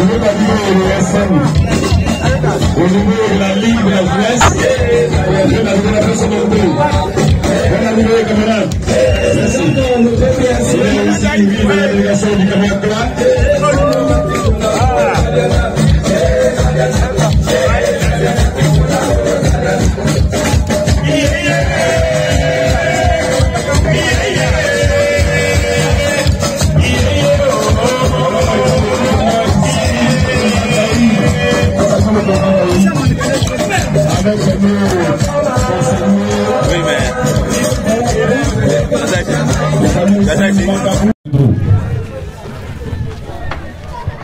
Au niveau de la Ligue de la jeunesse, de la personnalité. Bonne arrivée, camarade. Merci. Il y a aussi une délégation du camarade.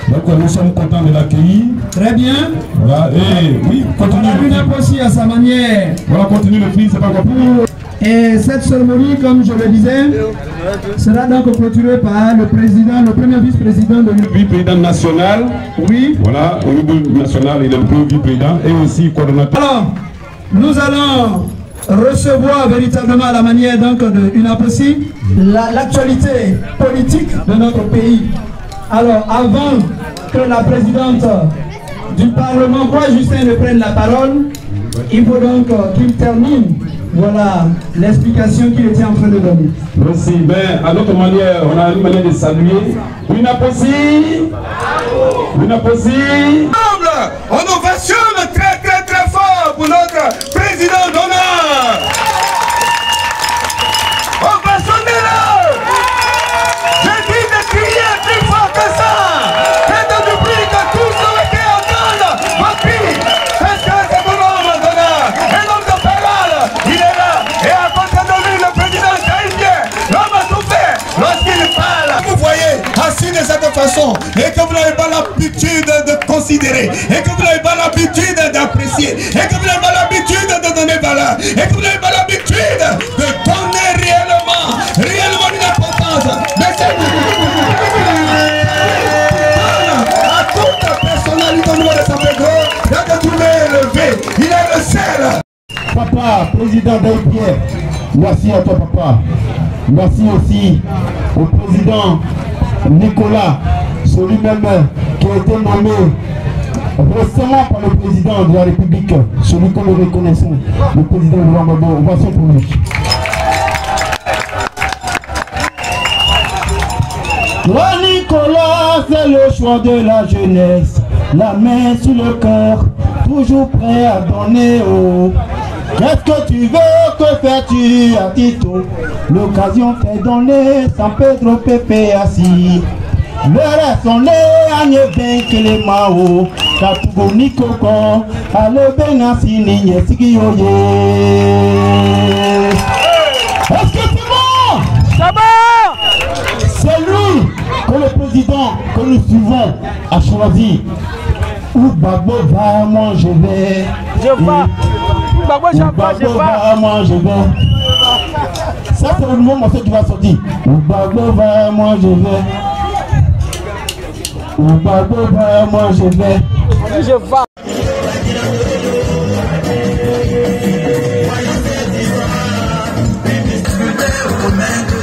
Donc nous sommes contents de l'accueillir. Très bien. Voilà, et oui, continue. On aussi à sa manière. Voilà, continue le film, c'est pas quoi pour. Et cette cérémonie, comme je le disais, sera donc clôturée par le président, le premier vice-président de l'Union. Vice-président national. Oui. Voilà, au niveau national, il est le premier vice-président et aussi coordonnateur. Alors, nous allons recevoir véritablement à la manière donc de UNAPOSI l'actualité politique de notre pays. Alors, avant que la présidente du Parlement, moi Justin, ne prenne la parole, il faut donc qu'il termine, voilà, l'explication qu'il était en train de donner. Merci. Ben, à notre manière, on a une manière de saluer. UNAPOSI. UNAPOSI. On ovationne très très très fort pour notre président d'honneur. Ovationnez-le. Je dis de crier plus fort que ça. Faites du bruit que tous souhaitez entendre votre cri. Parce que c'est mon homme d'honneur. Un homme de parole. Il est là. Et à côté de lui, le président Jaïdien. L'homme a tout fait lorsqu'il parle. Vous voyez, assis de cette façon, et que vous n'avez pas l'habitude de considérer, et que vous n'avez pas l'habitude d'apprécier, et que vous n'avez pas l'habitude de donner valeur, et que vous n'avez pas l'habitude de donner réellement une importance. Mais c'est à toute personnalité au niveau de sa pédro, il a de trouver élevé, il est le seul. Papa, président d'Aïpierre, merci à toi papa. Merci aussi au président Nicolas, celui-même qui a été nommé récemment par le président de la République, celui que nous reconnaissons, le président de Rwanda. Ovation pour lui. Toi Nicolas, c'est le choix de la jeunesse, la main sur le cœur, toujours prêt à donner haut. Qu'est-ce que tu veux, que fais-tu à Tito? L'occasion t'est donnée, San Pedro Pepe assis. Le reste on est à bien que les mao. Katugo Nikoko, ale benasi niye sigiyoye. Est-ce que c'est bon? Ça va? C'est lui que le président que nous suivons a choisi. Où Babo va, moi je vais. Je vais. Babo va, moi je vais. Ça c'est le nouveau morceau qui va sortir. Où Babo va, moi je vais. Où Babo va, moi je vais. Je vais. Madre,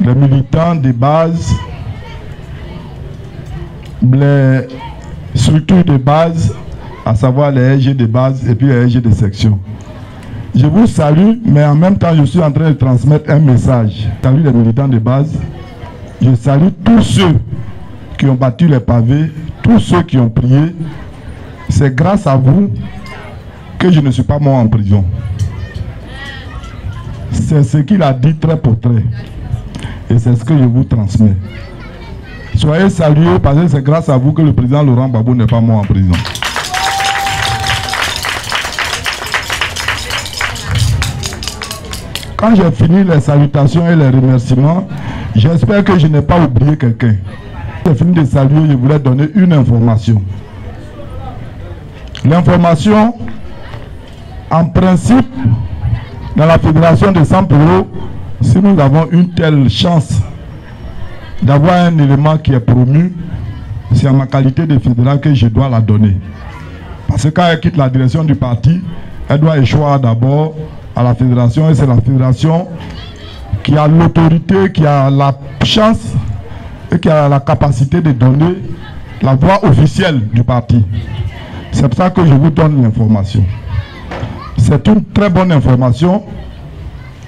Les militants de base, les structures de base, à savoir les RG de base et puis les RG de section. Je vous salue, mais en même temps, je suis en train de transmettre un message. Je salue les militants de base. Je salue tous ceux qui ont battu les pavés, tous ceux qui ont prié. C'est grâce à vous que je ne suis pas mort en prison. C'est ce qu'il a dit trait pour trait. Et c'est ce que je vous transmets. Soyez salués parce que c'est grâce à vous que le président Laurent Gbagbo n'est pas mort en prison. Quand j'ai fini les salutations et les remerciements, j'espère que je n'ai pas oublié quelqu'un. J'ai fini de saluer, je voulais donner une information. L'information, en principe, dans la fédération de Sampolo, si nous avons une telle chance d'avoir un élément qui est promu, c'est à ma qualité de fédéral que je dois la donner. Parce que quand elle quitte la direction du parti, elle doit échoir d'abord à la fédération, et c'est la fédération qui a l'autorité, qui a la chance et qui a la capacité de donner la voix officielle du parti. C'est pour ça que je vous donne l'information. C'est une très bonne information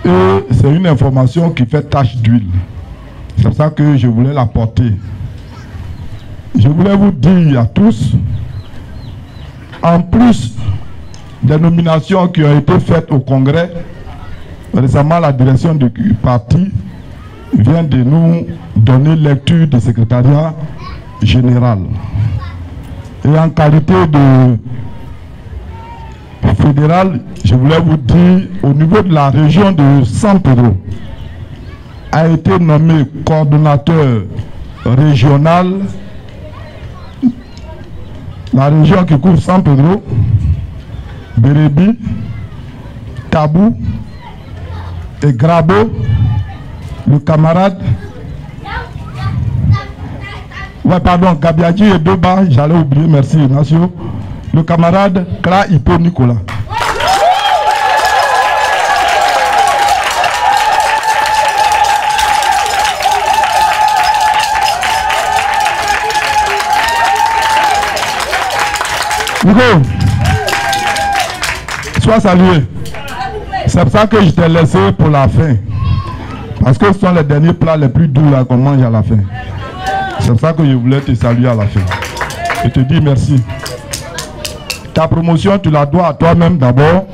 et c'est une information qui fait tache d'huile. C'est pour ça que je voulais l'apporter. Je voulais vous dire à tous, en plus des nominations qui ont été faites au Congrès, récemment la direction du parti vient de nous donner lecture du secrétariat général. Et en qualité de fédéral, je voulais vous dire, au niveau de la région de San Pedro, a été nommé coordonnateur régional, la région qui couvre San Pedro, Bérébi, Tabou et Grabo, le camarade, Gabiadji et Doba, j'allais oublier, merci Ignacio, le camarade Kla Hippo Nicolas. Nico, sois salué. C'est pour ça que je t'ai laissé pour la fin. Parce que ce sont les derniers plats les plus doux qu'on mange à la fin. C'est pour ça que je voulais te saluer à la fin. Je te dis merci. Ta promotion, tu la dois à toi-même d'abord,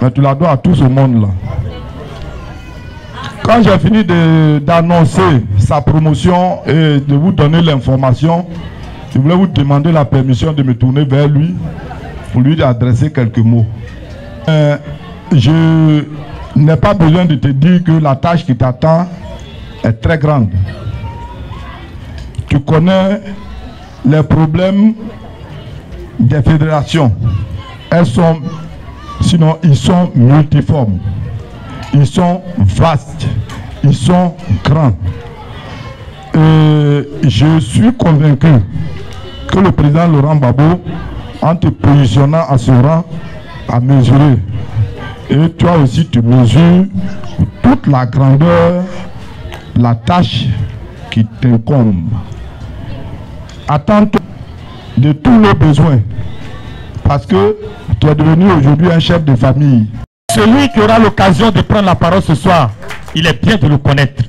mais tu la dois à tout ce monde-là. Quand j'ai fini d'annoncer sa promotion et de vous donner l'information, je voulais vous demander la permission de me tourner vers lui pour lui adresser quelques mots. Je n'ai pas besoin de te dire que la tâche qui t'attend est très grande. Tu connais les problèmes des fédérations. Elles sont, sinon ils sont multiformes. Ils sont vastes. Ils sont grands. Et je suis convaincu que le président Laurent Gbagbo, en te positionnant à ce rang, à mesurer. Et toi aussi, tu mesures toute la grandeur, la tâche qui t'incombe. Attends-toi de tous nos besoins. Parce que tu es devenu aujourd'hui un chef de famille. Celui qui aura l'occasion de prendre la parole ce soir, il est bien de le connaître.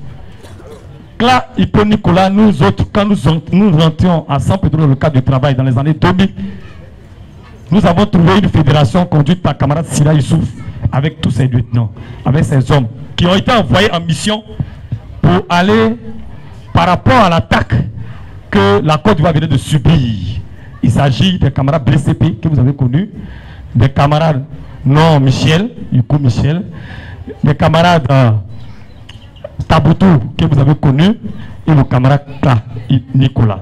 Là, Hippo Nicolas, nous autres, quand nous rentrions à San Pedro dans le cadre du travail dans les années 2000, nous avons trouvé une fédération conduite par camarade Sira Youssouf avec tous ses lieutenants, avec ses hommes qui ont été envoyés en mission pour aller par rapport à l'attaque que la Côte d'Ivoire venait de subir. Il s'agit des camarades BCP que vous avez connus, des camarades non Michel, Yuko Michel, des camarades Taboutou que vous avez connus et le camarade Kla Nicolas.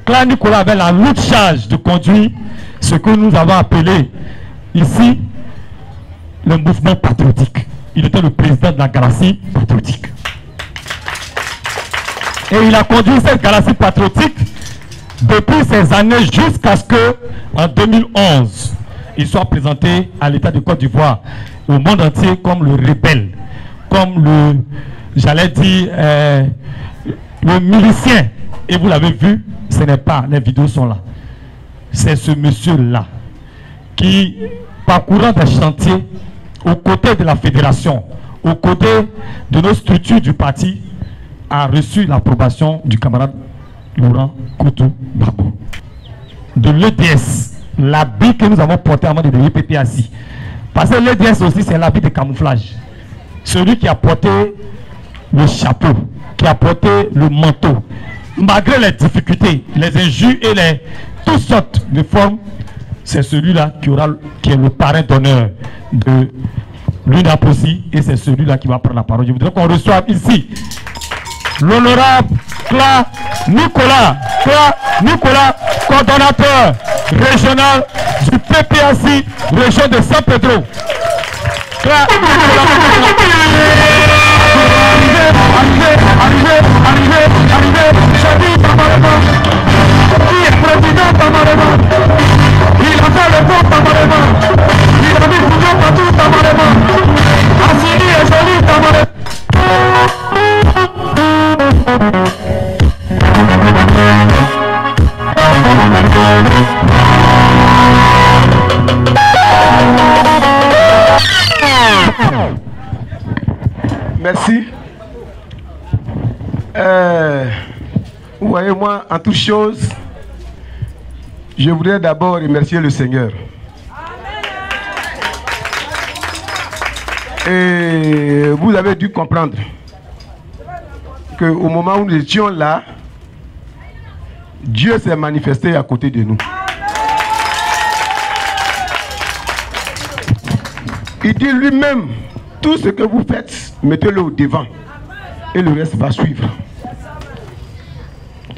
Kla Nicolas avait la lourde charge de conduire ce que nous avons appelé ici le mouvement patriotique. Il était le président de la galaxie patriotique. Et il a conduit cette galaxie patriotique depuis ces années jusqu'à ce que, en 2011, il soit présenté à l'État de Côte d'Ivoire, au monde entier, comme le rebelle, comme le, j'allais dire, le milicien. Et vous l'avez vu, ce n'est pas, les vidéos sont là. C'est ce monsieur-là qui, parcourant des chantiers, aux côtés de la fédération, aux côtés de nos structures du parti, a reçu l'approbation du camarade Laurent Koutou Babou. De l'EDS, l'habit que nous avons porté avant de devenir PPAC. Parce que l'EDS aussi, c'est l'habit de camouflage. Celui qui a porté le chapeau, qui a porté le manteau, malgré les difficultés, les injures et toutes sortes de formes, c'est celui-là qui est le parrain d'honneur de l'UNAPOSI et c'est celui-là qui va prendre la parole. Je voudrais qu'on reçoive ici l'honorable Kla Nicolas, coordonnateur régional du PPAC, région de San Pedro. Kla qui est président Tamarema, il a fait le bon Tamarema, il a mis toujours partout Tamarema, Assini et joli Tamarema. Merci. Vous voyez, moi, en toute chose, je voudrais d'abord remercier le Seigneur. Et vous avez dû comprendre qu'au moment où nous étions là, Dieu s'est manifesté à côté de nous. Il dit lui-même, tout ce que vous faites, mettez-le au devant et le reste va suivre.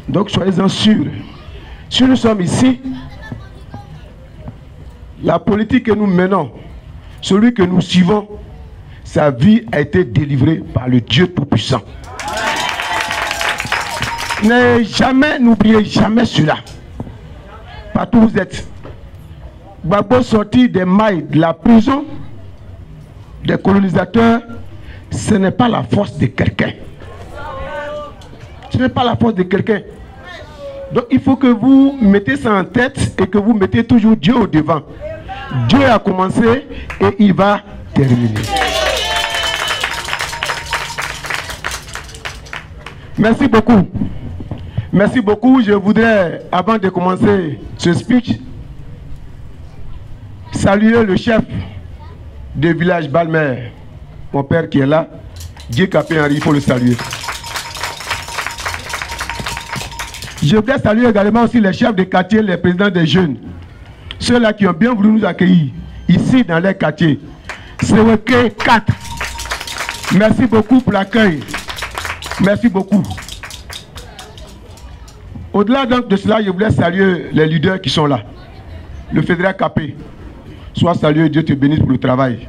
Donc soyez-en sûrs. Si nous sommes ici, la politique que nous menons, celui que nous suivons, sa vie a été délivrée par le Dieu Tout-Puissant. N'oubliez jamais cela. Partout où vous êtes. Gbagbo sorti des mailles de la prison, des colonisateurs, ce n'est pas la force de quelqu'un. Ce n'est pas la force de quelqu'un. Donc il faut que vous mettez ça en tête et que vous mettez toujours Dieu au devant. Dieu a commencé et il va terminer. Merci beaucoup. Merci beaucoup. Je voudrais, avant de commencer ce speech, saluer le chef du village Balmer, mon père qui est là, Dieu Capé Henri, il faut le saluer. Je voudrais saluer également aussi les chefs de quartier, les présidents des jeunes, ceux-là qui ont bien voulu nous accueillir ici dans les quartiers. CWK 4. Merci beaucoup pour l'accueil. Merci beaucoup. Au-delà donc de cela, je voulais saluer les leaders qui sont là. Le fédéral Capé. Sois salué, Dieu te bénisse pour le travail.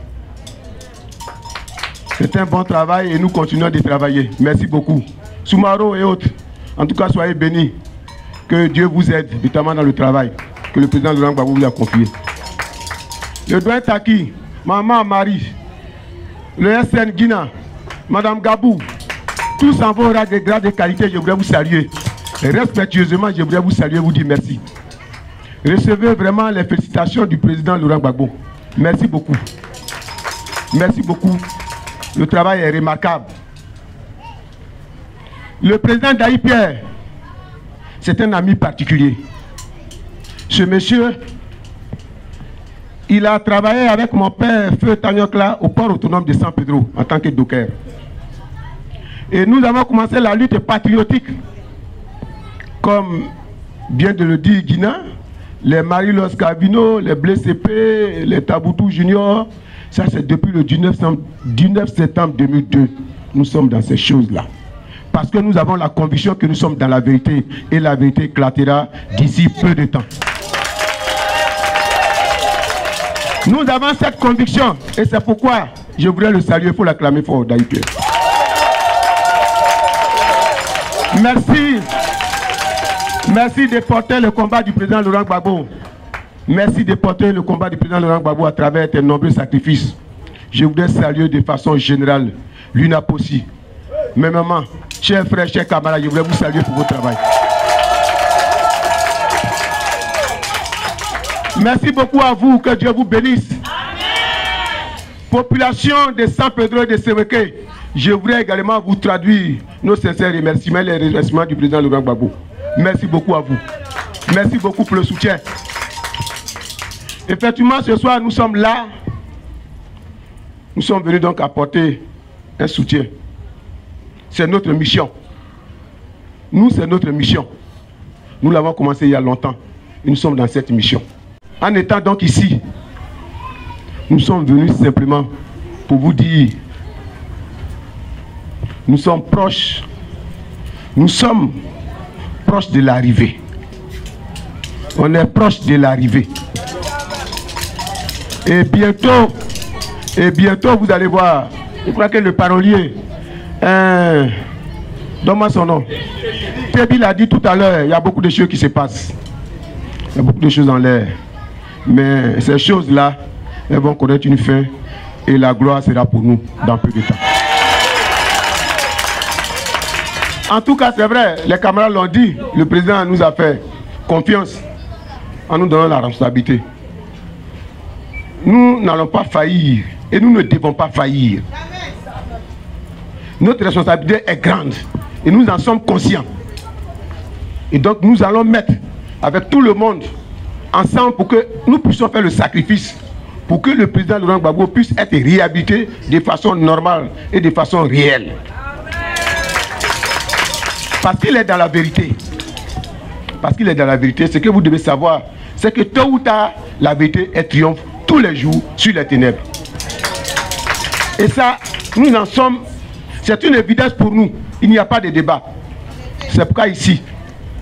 C'est un bon travail et nous continuons de travailler. Merci beaucoup. Soumaro et autres. En tout cas, soyez bénis. Que Dieu vous aide, notamment dans le travail que le président Laurent Gbagbo vous a confié. le doyen Taki, Maman Marie, le SN Guina, Madame Gabou, tous en vos grades de qualité, je voudrais vous saluer. Et respectueusement, je voudrais vous saluer, vous dire merci. Recevez vraiment les félicitations du président Laurent Gbagbo. Merci beaucoup. Merci beaucoup. Le travail est remarquable. Le président Daï Pierre, c'est un ami particulier. Ce monsieur, il a travaillé avec mon père, Feu Tanyokla, au port autonome de San Pedro, en tant que docker. Et nous avons commencé la lutte patriotique, comme vient de le dire Guina, les Marie-Los Cavino, les Blessé P, les Taboutou Junior. Ça, c'est depuis le 19 septembre 2002. Nous sommes dans ces choses-là. Parce que nous avons la conviction que nous sommes dans la vérité. Et la vérité éclatera d'ici peu de temps. Nous avons cette conviction. Et c'est pourquoi je voudrais le saluer. Il faut l'acclamer fort, Daï Pierre. Merci. Merci de porter le combat du président Laurent Gbagbo. Merci de porter le combat du président Laurent Gbagbo à travers tes nombreux sacrifices. Je voudrais saluer de façon générale l'UNAPOSI. Mes mamans, chers frères, chers camarades, je voudrais vous saluer pour votre travail. Merci beaucoup à vous, que Dieu vous bénisse. Amen. Population de San Pedro et de Sévéké, je voudrais également vous traduire nos sincères remerciements et les remerciements du président Laurent Gbagbo. Merci beaucoup à vous. Merci beaucoup pour le soutien. Effectivement, ce soir, nous sommes là. Nous sommes venus donc apporter un soutien. C'est notre mission. Nous, c'est notre mission. Nous l'avons commencé il y a longtemps. Et nous sommes dans cette mission. En étant donc ici, nous sommes venus simplement pour vous dire, nous sommes proches. Nous sommes proches de l'arrivée. On est proche de l'arrivée. Et bientôt, vous allez voir, je crois que le parolier, donne-moi son nom. Tébi l'a dit tout à l'heure, il y a beaucoup de choses qui se passent. Il y a beaucoup de choses en l'air. Mais ces choses-là, elles vont connaître une fin et la gloire sera pour nous dans peu de temps. En tout cas, c'est vrai, les camarades l'ont dit, le président nous a fait confiance en nous donnant la responsabilité. Nous n'allons pas faillir et nous ne devons pas faillir. Notre responsabilité est grande et nous en sommes conscients. Et donc nous allons mettre avec tout le monde ensemble pour que nous puissions faire le sacrifice pour que le président Laurent Gbagbo puisse être réhabilité de façon normale et de façon réelle. Parce qu'il est dans la vérité. Parce qu'il est dans la vérité. Ce que vous devez savoir, c'est que tôt ou tard, la vérité est triomphe tous les jours sur les ténèbres. Et ça, nous en sommes, c'est une évidence pour nous. Il n'y a pas de débat. C'est pourquoi ici,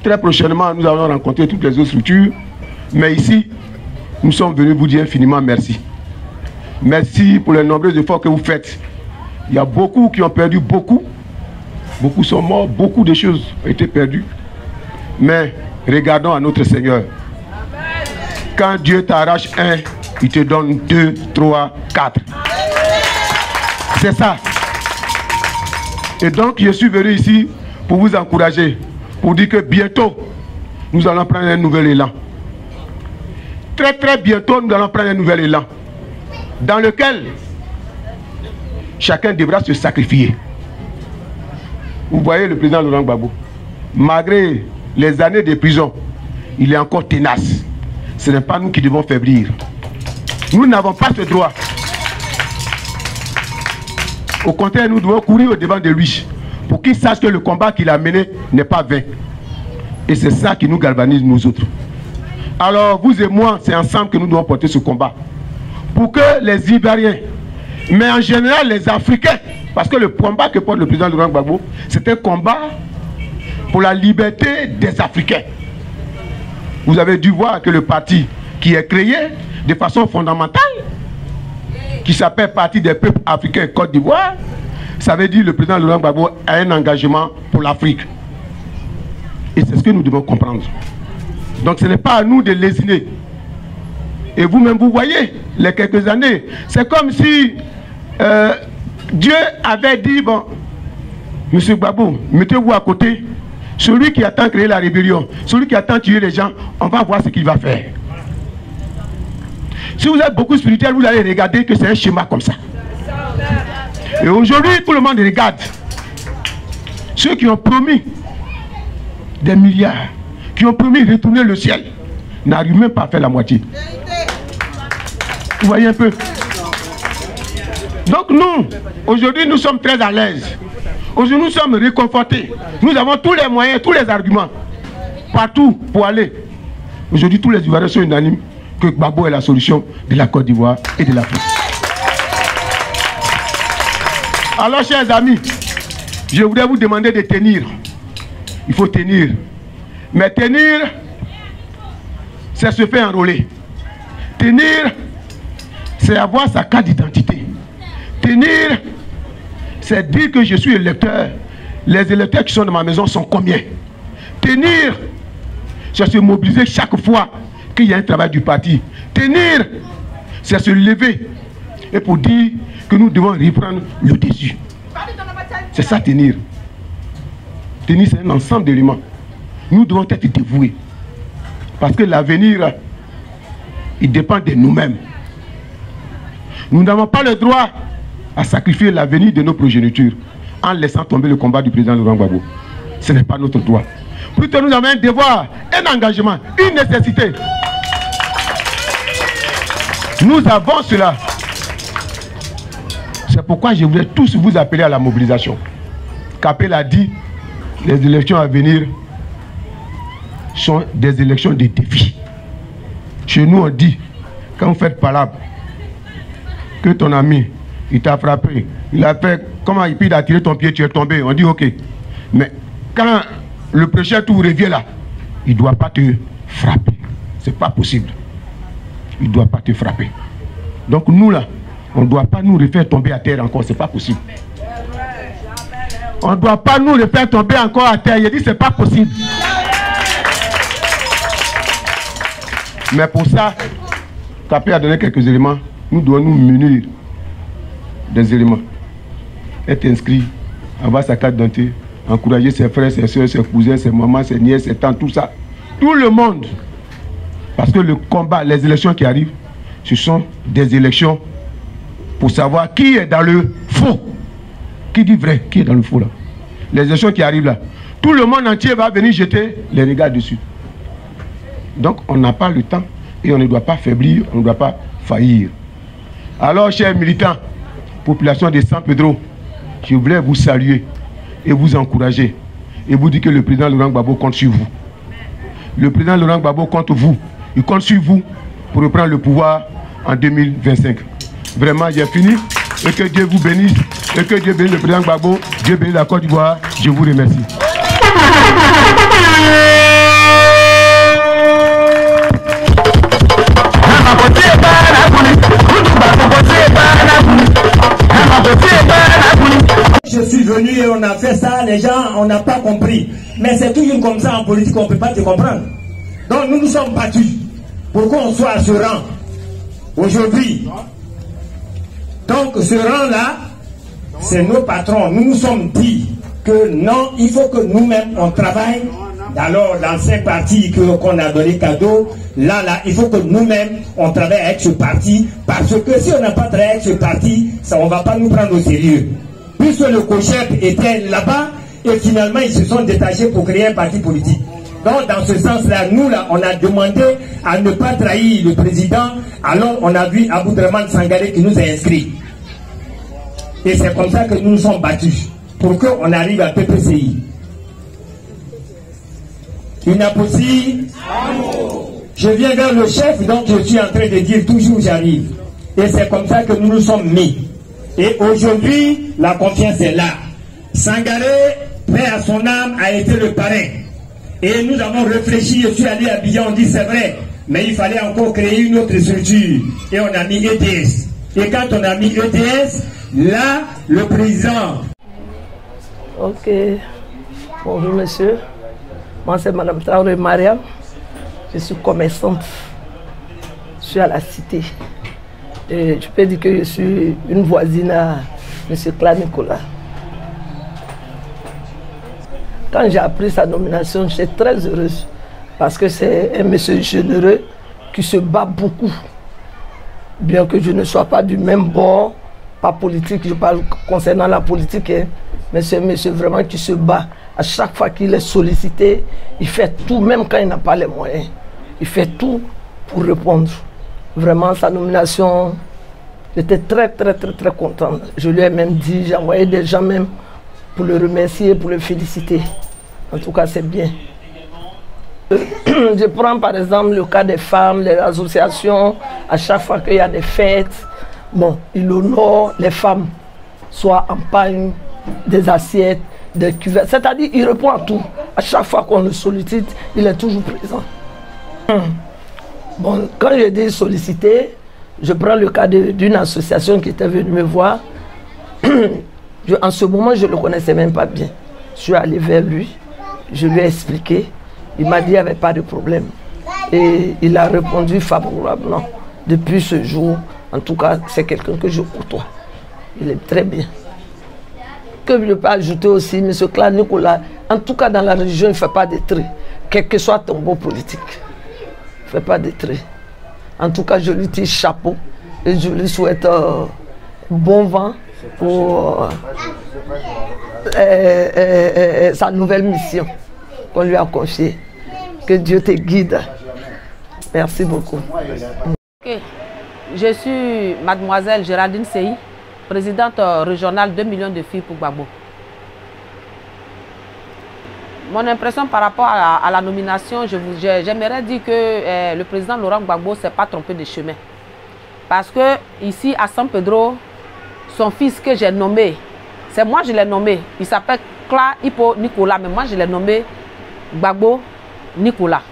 très prochainement, nous allons rencontrer toutes les autres structures. Mais ici, nous sommes venus vous dire infiniment merci. Merci pour les nombreux efforts que vous faites. Il y a beaucoup qui ont perdu beaucoup. Beaucoup sont morts, beaucoup de choses ont été perdues. Mais regardons à notre Seigneur. Quand Dieu t'arrache un, il te donne 2, 3, 4. C'est ça. Et donc je suis venu ici pour vous encourager, pour dire que bientôt, nous allons prendre un nouvel élan. Très très bientôt, nous allons prendre un nouvel élan, dans lequel chacun devra se sacrifier. Vous voyez le président Laurent Gbagbo, malgré les années de prison, il est encore tenace. Ce n'est pas nous qui devons faiblir. Nous n'avons pas ce droit. Au contraire, nous devons courir au devant de lui pour qu'il sache que le combat qu'il a mené n'est pas vain. Et c'est ça qui nous galvanise, nous autres. Alors, vous et moi, c'est ensemble que nous devons porter ce combat. Pour que les Ivoiriens, mais en général les Africains, parce que le combat que porte le président Laurent Gbagbo, c'est un combat pour la liberté des Africains. Vous avez dû voir que le parti qui est créé de façon fondamentale, qui s'appelle Parti des peuples africains Côte d'Ivoire, ça veut dire que le président Laurent Gbagbo a un engagement pour l'Afrique. Et c'est ce que nous devons comprendre. Donc ce n'est pas à nous de lésiner. Et vous-même, vous voyez, les quelques années, c'est comme si Dieu avait dit, bon, Monsieur Gbagbo, mettez-vous à côté. Celui qui attend créer la rébellion, celui qui attend tuer les gens, on va voir ce qu'il va faire. Si vous êtes beaucoup spirituel, vous allez regarder que c'est un schéma comme ça. Et aujourd'hui, tout le monde regarde. Ceux qui ont promis des milliards, qui ont promis de retourner le ciel, n'arrivent même pas à faire la moitié. Vous voyez un peu? Donc nous, aujourd'hui, nous sommes très à l'aise. Aujourd'hui, nous sommes réconfortés. Nous avons tous les moyens, tous les arguments, partout pour aller. Aujourd'hui, tous les Ivoiriens sont unanimes que Gbagbo est la solution de la Côte d'Ivoire et de l'Afrique. Alors, chers amis, je voudrais vous demander de tenir. Il faut tenir. Mais tenir, c'est se faire enrôler. Tenir, c'est avoir sa carte d'identité. Tenir, c'est dire que je suis électeur. Les électeurs qui sont dans ma maison sont combien? Tenir, c'est se mobiliser chaque fois qu'il y a un travail du parti. Tenir, c'est se lever et pour dire que nous devons reprendre le dessus. C'est ça tenir. Tenir, c'est un ensemble d'éléments. Nous devons être dévoués. Parce que l'avenir, il dépend de nous-mêmes. Nous n'avons pas le droit à sacrifier l'avenir de nos progénitures en laissant tomber le combat du président Laurent Gbagbo. Ce n'est pas notre droit. Plutôt nous avons un devoir, un engagement, une nécessité. Nous avons cela. C'est pourquoi je voudrais tous vous appeler à la mobilisation. Capé l'a dit, les élections à venir sont des élections de défi. Chez nous, on dit, quand vous faites palabre, que ton ami, il t'a frappé, il a fait, comment il a tiré ton pied, tu es tombé, on dit ok. Mais quand le prêcheur tout revient là, il ne doit pas te frapper. C'est pas possible. Il ne doit pas te frapper. Donc nous là, on ne doit pas nous refaire tomber à terre encore, c'est pas possible. On ne doit pas nous refaire tomber encore à terre, il dit c'est pas possible. Mais pour ça, Capé a donné quelques éléments, nous devons nous munir des éléments. Être inscrit, avoir sa carte d'identité, encourager ses frères, ses soeurs, ses cousins, ses mamans, ses nièces, ses tantes, tout ça. Tout le monde. Parce que le combat, les élections qui arrivent, ce sont des élections pour savoir qui est dans le faux. Qui dit vrai, qui est dans le faux là. Les élections qui arrivent là, tout le monde entier va venir jeter les regards dessus. Donc on n'a pas le temps et on ne doit pas faiblir, on ne doit pas faillir. Alors chers militants, population de San Pedro, je voulais vous saluer et vous encourager et vous dire que le président Laurent Gbagbo compte sur vous. Le président Laurent Gbagbo compte vous. Il compte sur vous pour reprendre le pouvoir en 2025. Vraiment, j'ai fini. Et que Dieu vous bénisse. Et que Dieu bénisse le président Gbagbo. Dieu bénisse la Côte d'Ivoire. Je vous remercie. Je suis venu et on a fait ça, les gens, on n'a pas compris. Mais c'est toujours comme ça en politique, on ne peut pas te comprendre. Donc nous nous sommes battus pour qu'on soit à ce rang aujourd'hui. Donc ce rang-là, c'est nos patrons. Nous nous sommes dit que non, il faut que nous-mêmes on travaille. Alors dans ces partis qu'on a donné cadeau, là, il faut que nous-mêmes on travaille avec ce parti. Parce que si on n'a pas travaillé avec ce parti, ça, on ne va pas nous prendre au sérieux. Puisque le COJEP était là-bas et finalement ils se sont détachés pour créer un parti politique. Donc dans ce sens-là, nous là, on a demandé à ne pas trahir le président. Alors on a vu Aboudraman Sangaré qui nous a inscrits. Et c'est comme ça que nous nous sommes battus pour qu'on arrive à PPCI. Une apostille. Je viens vers le chef, donc je suis en train de dire toujours j'arrive. Et c'est comme ça que nous nous sommes mis. Et aujourd'hui, la confiance est là. Sangaré, paix à son âme, a été le parrain. Et nous avons réfléchi, je suis allé à Abidjan, on dit c'est vrai, mais il fallait encore créer une autre structure. Et on a mis ETS. Et quand on a mis ETS, là, le président... Ok. Bonjour monsieur. Moi c'est Madame Traoré Mariam. Je suis commerçante. Je suis à la cité. Et je peux dire que je suis une voisine à M. Claude Nicolas. Quand j'ai appris sa nomination, j'étais très heureuse parce que c'est un monsieur généreux qui se bat beaucoup. Bien que je ne sois pas du même bord, pas politique, je parle concernant la politique, hein, mais c'est un monsieur vraiment qui se bat. À chaque fois qu'il est sollicité, il fait tout, même quand il n'a pas les moyens. Il fait tout pour répondre. Vraiment, sa nomination, j'étais très contente. Je lui ai même dit, j'ai envoyé des gens même pour le remercier, pour le féliciter. En tout cas, c'est bien. Je prends par exemple le cas des femmes, les associations, à chaque fois qu'il y a des fêtes, bon, il honore les femmes, soit en pagne, des assiettes, des cuvettes, c'est-à-dire il répond à tout. À chaque fois qu'on le sollicite, il est toujours présent. Bon, quand je dis solliciter, je prends le cas d'une association qui était venue me voir. En ce moment, je ne le connaissais même pas bien. Je suis allé vers lui, je lui ai expliqué. Il m'a dit qu'il n'y avait pas de problème. Et il a répondu favorablement. Depuis ce jour, en tout cas, c'est quelqu'un que je côtoie. Il est très bien. Que je peux ajouter aussi, M. Claude Nicolas, en tout cas dans la région, il ne fait pas de trait. Quel que soit ton beau politique. Il ne fait pas de trait. En tout cas, je lui tire chapeau et je lui souhaite bon vent pour sa nouvelle mission qu'on lui a confiée. Que Dieu te guide. Merci beaucoup. Okay. Je suis mademoiselle Géraldine Sey, présidente régionale 2 millions de filles pour Gbagbo. Mon impression par rapport à la nomination, j'aimerais dire que le président Laurent Gbagbo ne s'est pas trompé de chemin. Parce que ici à San Pedro, son fils que j'ai nommé, c'est moi je l'ai nommé, il s'appelle Kla Hippo Nicolas, mais moi je l'ai nommé Gbagbo Nicolas.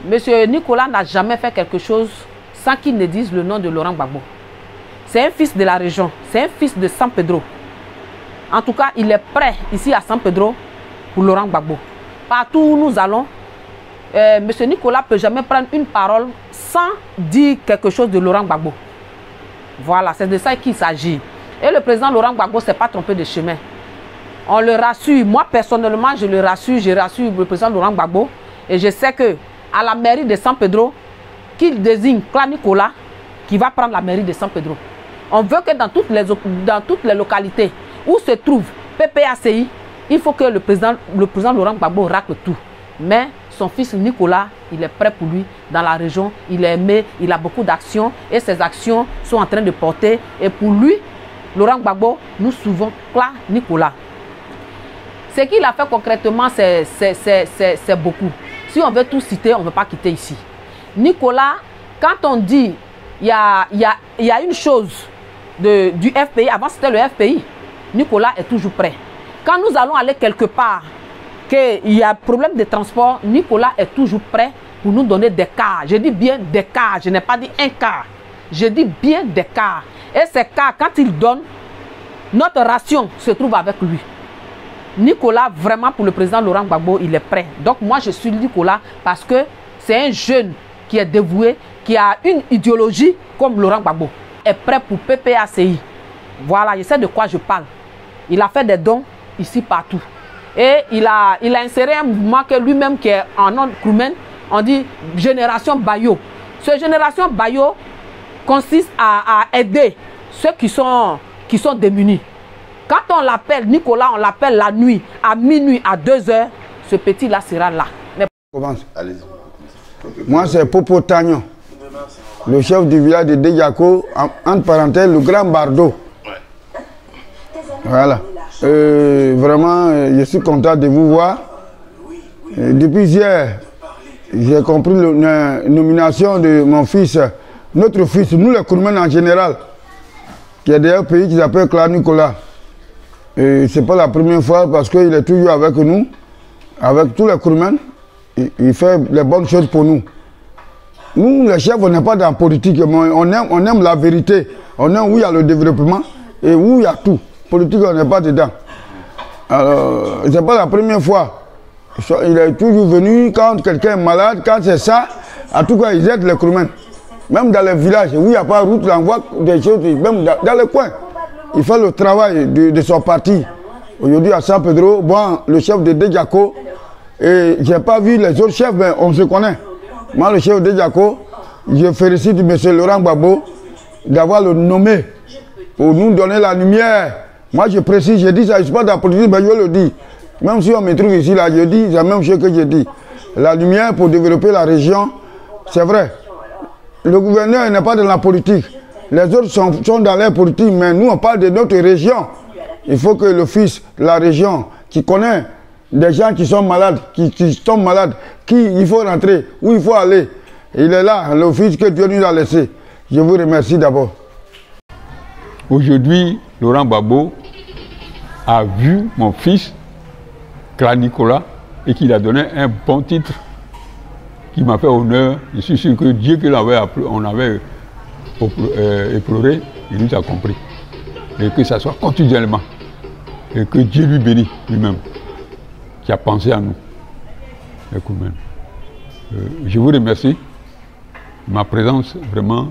Monsieur Nicolas n'a jamais fait quelque chose sans qu'il ne dise le nom de Laurent Gbagbo. C'est un fils de la région, c'est un fils de San Pedro. En tout cas, il est prêt ici à San Pedro pour Laurent Gbagbo. Partout où nous allons, monsieur Nicolas ne peut jamais prendre une parole sans dire quelque chose de Laurent Gbagbo. Voilà, c'est de ça qu'il s'agit. Et le président Laurent Gbagbo ne s'est pas trompé de chemin. On le rassure. Moi, personnellement, je le rassure. Je rassure le président Laurent Gbagbo. Et je sais que à la mairie de San Pedro, qu'il désigne Claude Nicolas qui va prendre la mairie de San Pedro. On veut que dans toutes les localités où se trouve PPACI, il faut que le président Laurent Gbagbo racle tout. Mais son fils Nicolas, il est prêt pour lui dans la région. Il est aimé, il a beaucoup d'actions et ses actions sont en train de porter. Et pour lui, Laurent Gbagbo, nous suivons Claude Nicolas. Ce qu'il a fait concrètement, c'est beaucoup. Si on veut tout citer, on ne veut pas quitter ici. Nicolas, quand on dit il y a une chose du FPI, avant c'était le FPI, Nicolas est toujours prêt. Quand nous allons aller quelque part, qu'il y a problème de transport, Nicolas est toujours prêt pour nous donner des cars. Je dis bien des cars, je n'ai pas dit un car. Je dis bien des cars. Et ces cars, quand il donne, notre ration se trouve avec lui. Nicolas, vraiment pour le président Laurent Gbagbo, il est prêt. Donc moi je suis Nicolas parce que c'est un jeune qui est dévoué, qui a une idéologie comme Laurent Gbagbo. Est prêt pour PPACI. Voilà, je sais de quoi je parle. Il a fait des dons ici partout. Et il a inséré un mouvement que lui-même qui est en nom Krumen, on dit Génération Bayo. Cette Génération Bayo consiste à aider ceux qui sont démunis. Quand on l'appelle Nicolas, on l'appelle la nuit, à minuit, à 2 heures, ce petit-là sera là. Mais... Moi, c'est Popo Tagnon, le chef du village de Deyako, entre parenthèses, le grand bardo. Voilà. Vraiment, je suis content de vous voir. Depuis hier, j'ai compris la nomination de mon fils, notre fils, nous les Kourmen en général, qui est d'un pays qui s'appelle Claude Nicolas. Et ce n'est pas la première fois parce qu'il est toujours avec nous, avec tous les Kourmen. Il fait les bonnes choses pour nous. Nous, les chefs, on n'est pas dans la politique, mais on aime la vérité. On aime où il y a le développement et où il y a tout. Politique, on n'est pas dedans. Alors, ce n'est pas la première fois. Il est toujours venu quand quelqu'un est malade, quand c'est ça, en tout cas, ils aident les Kourmen. Même dans les villages où il n'y a pas de route, on voit des choses, même dans les coins. Il fait le travail de son parti. Aujourd'hui à San Pedro, bon, le chef de Dejako, et je n'ai pas vu les autres chefs, mais on se connaît. Moi, le chef de Dejako, je félicite M. Laurent Gbagbo d'avoir le nommé pour nous donner la lumière. Moi, je précise, je dis ça, je ne suis pas dans la politique, mais je le dis. Même si on me trouve ici, là, je dis la même chose que je dis. La lumière pour développer la région, c'est vrai. Le gouverneur n'est pas dans la politique. Les autres sont dans la politique, mais nous, on parle de notre région. Il faut que le fils de la région, qui connaît des gens qui sont malades, qui tombent malades, il faut rentrer, où il faut aller. Il est là, le fils que Dieu nous a laissé. Je vous remercie d'abord. Aujourd'hui, Laurent Gbagbo a vu mon fils, Clan Nicolas, et qu'il a donné un bon titre qui m'a fait honneur. Je suis sûr que Dieu on avait éploré, il nous a compris. Et que ça soit continuellement. Et que Dieu lui bénisse lui-même, qui a pensé à nous. Je vous remercie. Ma présence, vraiment,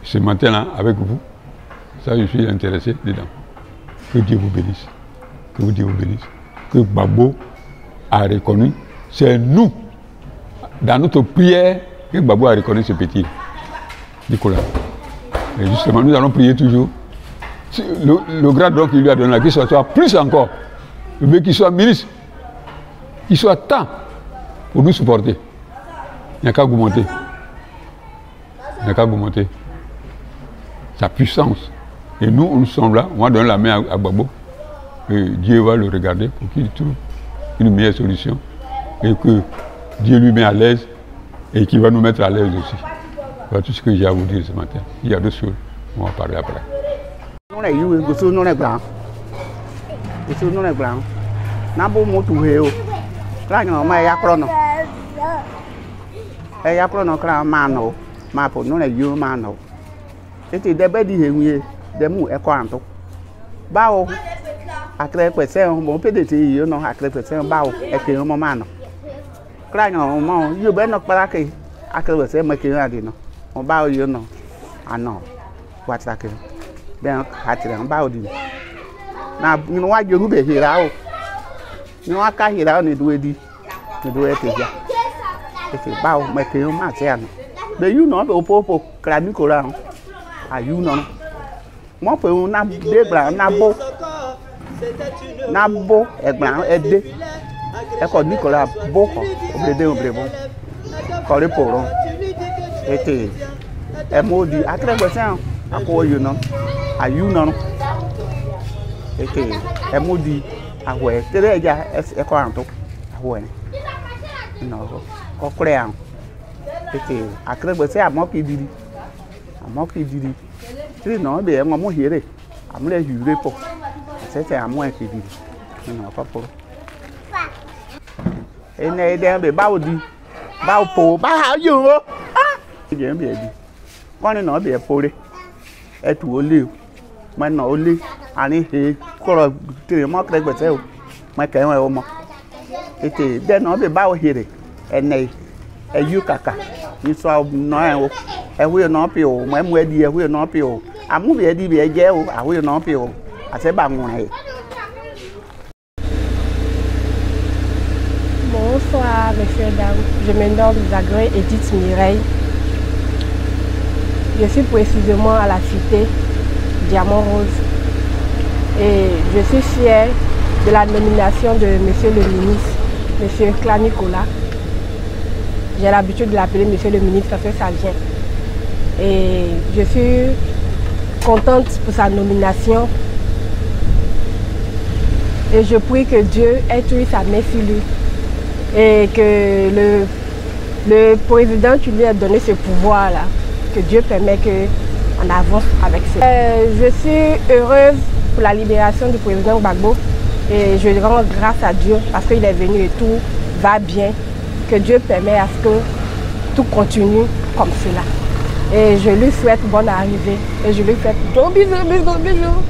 ce matin-là, avec vous, ça, je suis intéressé dedans. Que Dieu vous bénisse. Que Dieu vous bénisse. Que Gbagbo a reconnu, c'est nous, dans notre prière, que Gbagbo a reconnu ce petit Nicolas. Et justement, nous allons prier toujours. Le grade donc qu'il lui a donné, qu'il soit plus encore. Je veux qu'il soit ministre, qu'il soit temps pour nous supporter. Il n'y a qu'à augmenter. Il n'y a qu'à augmenter sa puissance. Et nous sommes là, on va donner la main à Gbagbo. Et Dieu va le regarder pour qu'il trouve une meilleure solution. Et que Dieu lui met à l'aise et qu'il va nous mettre à l'aise aussi. Voilà tout ce que j'ai à vous dire ce matin. Il y a d'autres choses, on va parler après. Bao akre pese mo PDT yo no akre pese bao e ke mo mano kra no mo yo be no para ke akre pese mo ke adi no mo bao yo no ano watsa ke ben hatira bao di na no wa jo be hira o no aka hira ni duwe di ni duwe te ja e bao mo ke ma se ano be you no be opopo kra ni ko ra ayu no mo pe na de bra na bo egban ede e ko Nicolas boko oblede oblebo ko le poro ete e modi akregbesan ako yo no ayu no ete e modi awe tere ja e ko anto awe no ko kure an ete akregbesan amokidiri tri no be e mo here amle hure po c'est à moins que dit non pas pour et né dem be bao di bao po ba ha yo ah dem be di kon no be pore e tu ole ma no ole ani he ko tire mo kre gbese o ma ke won o mo ete de no be bao here ene e yu kaka ni so no en o e hu no pe o ma mu edi e hu no pe o amu be edi be je o a hu no pe o. Bonsoir, messieurs, dames. Je me nomme Zagré Edith Mireille. Je suis précisément à la cité Diamant Rose. Et je suis fière de la nomination de monsieur le ministre, monsieur Clan Nicolas. J'ai l'habitude de l'appeler monsieur le ministre parce que ça vient. Et je suis contente pour sa nomination. Et je prie que Dieu ait toujours sa main sur lui et que le président qui lui a donné ce pouvoir-là, que Dieu permet qu'on avance avec ça. Je suis heureuse pour la libération du président Gbagbo et je rends grâce à Dieu parce qu'il est venu et tout va bien, que Dieu permet à ce que tout continue comme cela. Et je lui souhaite bonne arrivée et je lui souhaite gros bisous, bisous, bisous.